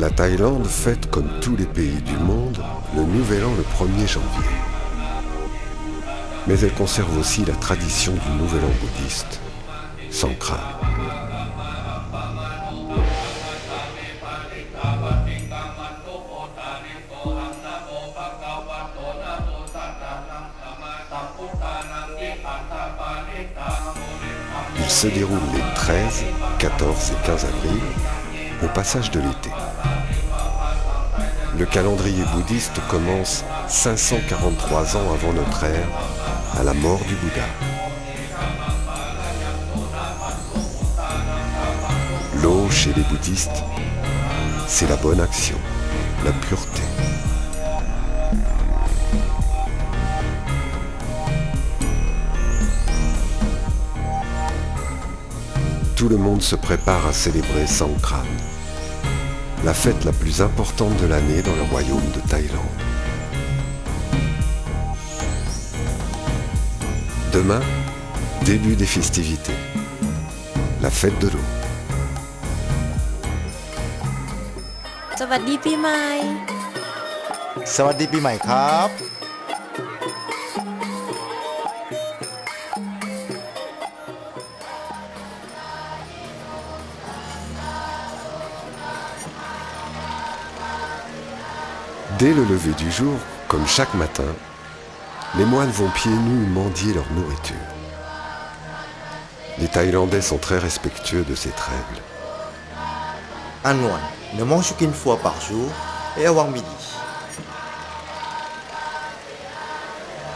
La Thaïlande fête, comme tous les pays du monde, le Nouvel An le 1er janvier. Mais elle conserve aussi la tradition du Nouvel An bouddhiste, Songkran. Il se déroule les 13, 14 et 15 avril, au passage de l'été. Le calendrier bouddhiste commence 543 ans avant notre ère, à la mort du Bouddha. L'eau chez les bouddhistes, c'est la bonne action, la pureté. Tout le monde se prépare à célébrer Songkran, la fête la plus importante de l'année dans le royaume de Thaïlande. Demain, début des festivités, la fête de l'eau. สวัสดีปีใหม่ สวัสดีปีใหม่ครับ Dès le lever du jour, comme chaque matin, les moines vont pieds nus mendier leur nourriture. Les Thaïlandais sont très respectueux de cette règle. Un moine ne mange qu'une fois par jour et avant midi.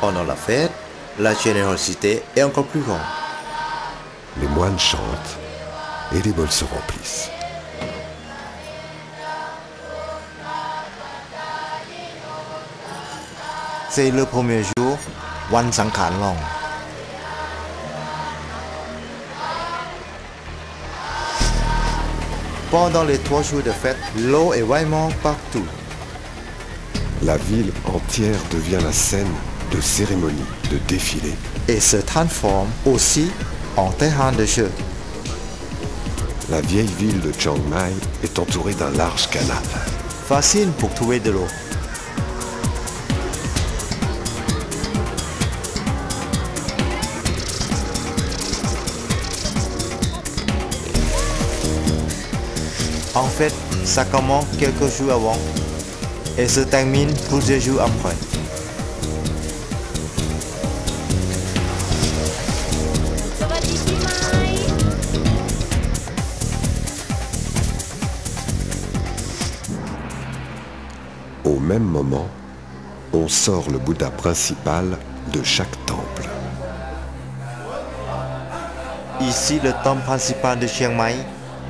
Pendant la fête, la générosité est encore plus grande. Les moines chantent et les bols se remplissent. C'est le premier jour, Wan Sangkhan Long. Pendant les 3 jours de fête, l'eau est vraiment partout. La ville entière devient la scène de cérémonies, de défilés. Et se transforme aussi en terrain de jeu. La vieille ville de Chiang Mai est entourée d'un large canal. Facile pour trouver de l'eau. En fait, ça commence quelques jours avant et se termine plusieurs jours après. Au même moment, on sort le Bouddha principal de chaque temple. Ici, le temple principal de Chiang Mai,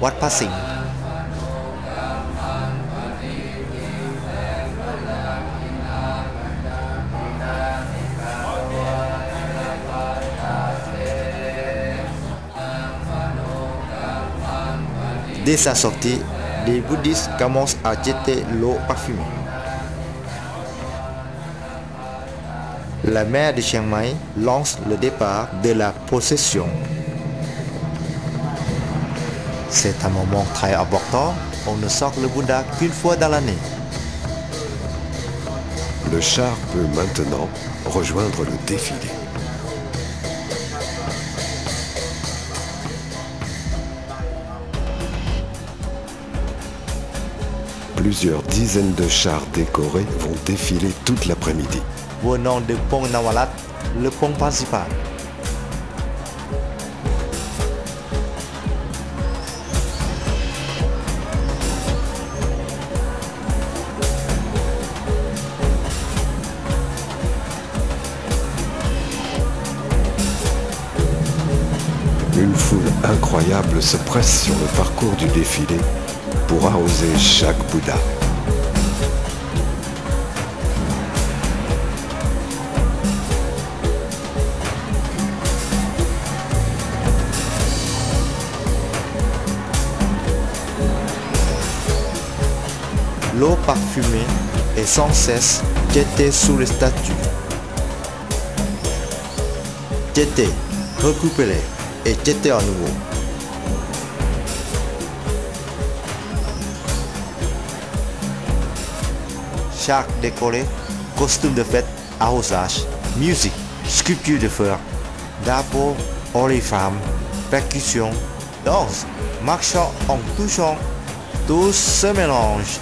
Wat Phra Sing. Dès sa sortie, les bouddhistes commencent à jeter l'eau parfumée. La maire de Chiang Mai lance le départ de la procession. C'est un moment très important. On ne sort le Bouddha qu'une fois dans l'année. Le char peut maintenant rejoindre le défilé. Plusieurs dizaines de chars décorés vont défiler toute l'après-midi. Venant de pont Nawalat, le pont principal. Une foule incroyable se presse sur le parcours du défilé pour arroser chaque Bouddha. L'eau parfumée est sans cesse jetée sous les statues. Jetée, récupérée et jetée à nouveau. chars décorés, costumes de fête, arrosage, musique, sculpture de feu, drapeau, oriflamme, percussion, danse, marchant en touchant, tout se mélange.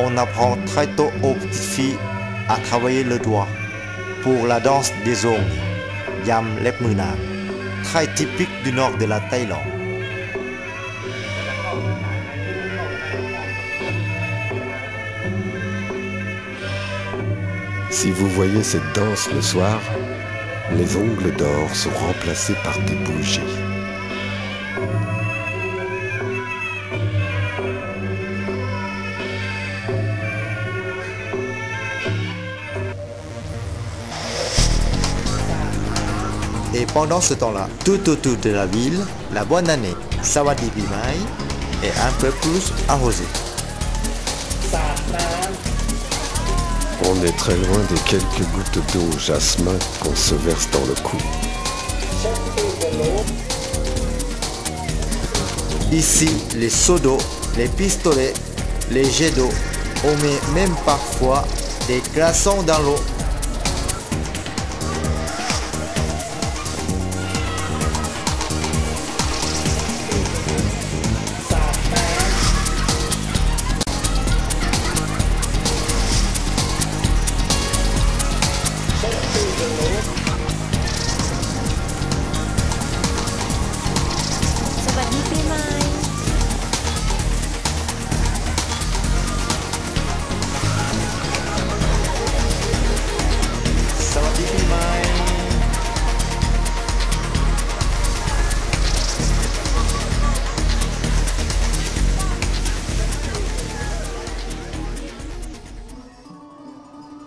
On apprend très tôt aux petites filles à travailler le doigt pour la danse des ongles, Yam Lep Mư Nang, très typique du nord de la Thaïlande. Si vous voyez cette danse le soir, les ongles d'or sont remplacés par des bougies. Et pendant ce temps-là, tout autour de la ville, la bonne année, Sawadee Pi Mai, est un peu plus arrosée. On est très loin des quelques gouttes d'eau jasmin qu'on se verse dans le cou. Ici, les seaux d'eau, les pistolets, les jets d'eau, on met même parfois des glaçons dans l'eau.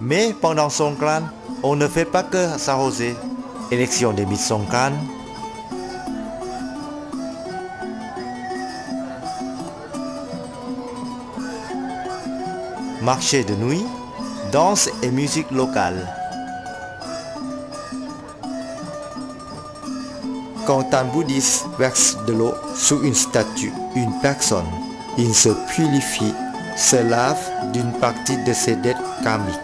Mais pendant Songkran, on ne fait pas que s'arroser. Élection des Miss Songkran, marché de nuit, danse et musique locale. Quand un bouddhiste verse de l'eau sous une statue, une personne, il se purifie, se lave d'une partie de ses dettes karmiques.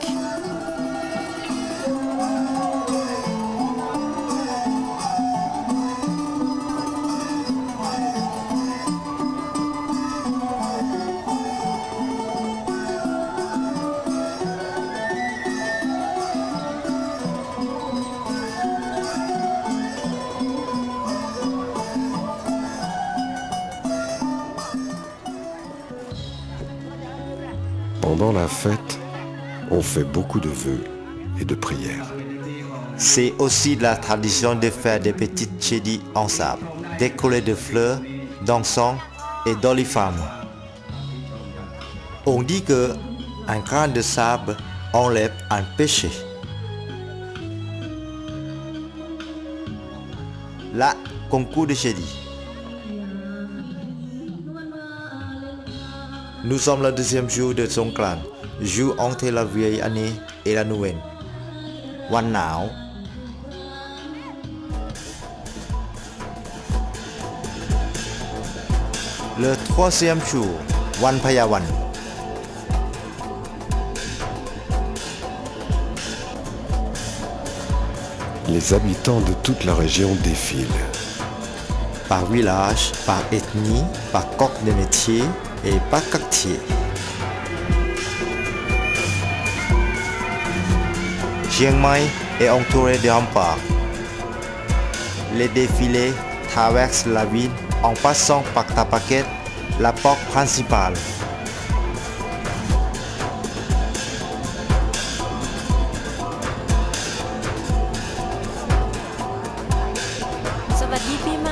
Pendant la fête, on fait beaucoup de vœux et de prières. C'est aussi la tradition de faire des petites chédis en sable, décorées de fleurs, d'encens et d'oliflammes. On dit que un grain de sable enlève un péché. Là, concours de chédis. Nous sommes le deuxième jour de Songkran, jour entre la vieille année et la nouvelle. Wan Nao. Le troisième jour, Wan Payawan. Les habitants de toute la région défilent. Par village, par ethnie, par corps de métier et par quartier. Chiang Mai est entouré de remparts. Les défilés traversent la ville en passant par Tapaket, la porte principale. Sawadee Pi Mai.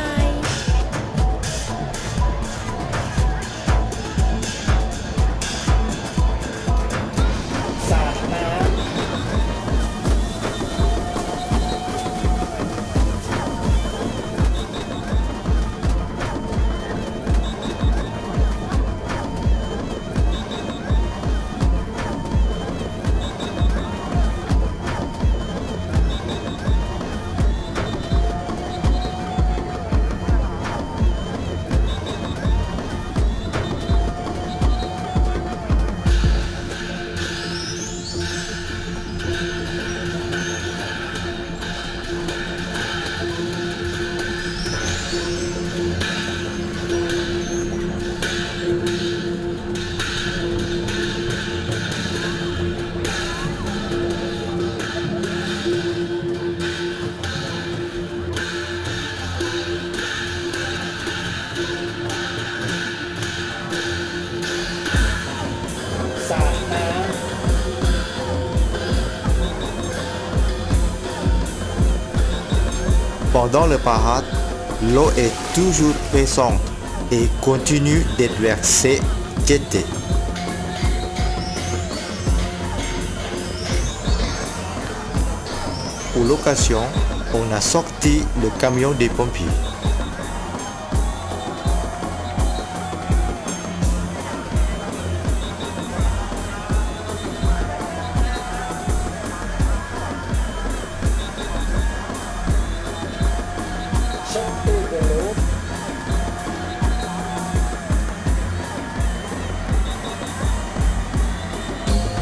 Pendant le parade, l'eau est toujours pesante et continue d'être versée, jetée. Pour l'occasion, on a sorti le camion des pompiers.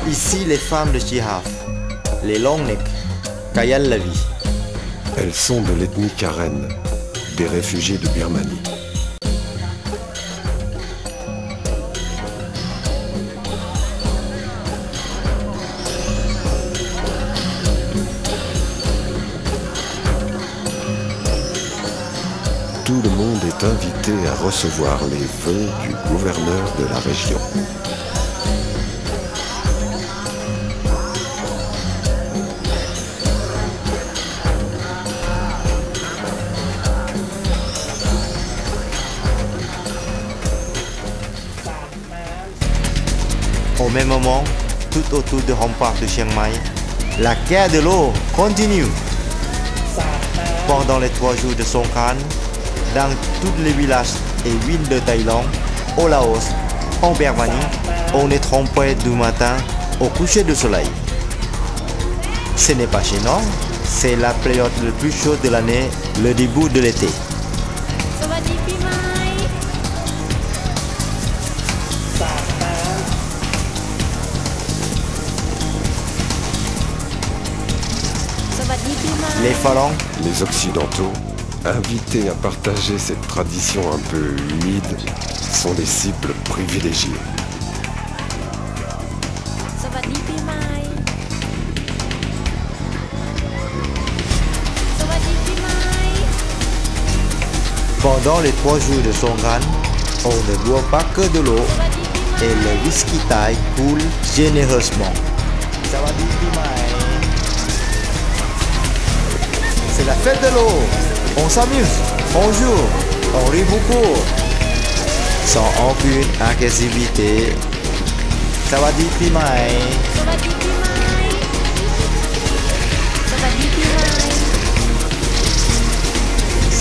Ici, les femmes de Chihaf, les Longnek, Kayal la vie. Elles sont de l'ethnie Karen, des réfugiés de Birmanie. Tout le monde est invité à recevoir les vœux du gouverneur de la région. Au même moment, tout autour du rempart de Chiang Mai, la guerre de l'eau continue. Pendant les 3 jours de Songkran, dans tous les villages et villes de Thaïlande, au Laos, en Birmanie, on est trompé du matin au coucher du soleil. Ce n'est pas gênant, c'est la période la plus chaude de l'année, le début de l'été. Sawadee Pimai. Sawadee Pimai. Les phalanges, Les Occidentaux, invités à partager cette tradition un peu humide, sont des cibles privilégiées. Sawadee Pimai. Sawadee Pimai. pendant les 3 jours de Songkran, on ne boit pas que de l'eau et le whisky thaï coule généreusement. Sawadee Pimai. C'est la fête de l'eau. On s'amuse, on joue, on rit beaucoup. Sans aucune agressivité. Sawadee Pimai. Sawadee Pimai. Sawadee Pimai.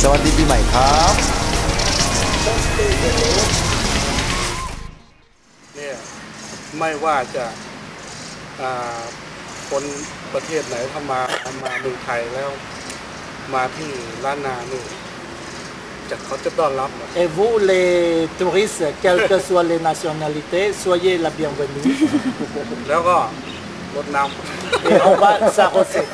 Sawadee Pimai ครับ เนี่ยไม่ว่าจะคนประเทศไหนถ้ามาเมืองไทยแล้วมาที่ล้านนานี่เขาจะต้อนรับหมด Et vous, les touristes, quelles que soient les nationalités, soyez la bienvenue. แล้วก็รดน้ำ Et on va s'arroser.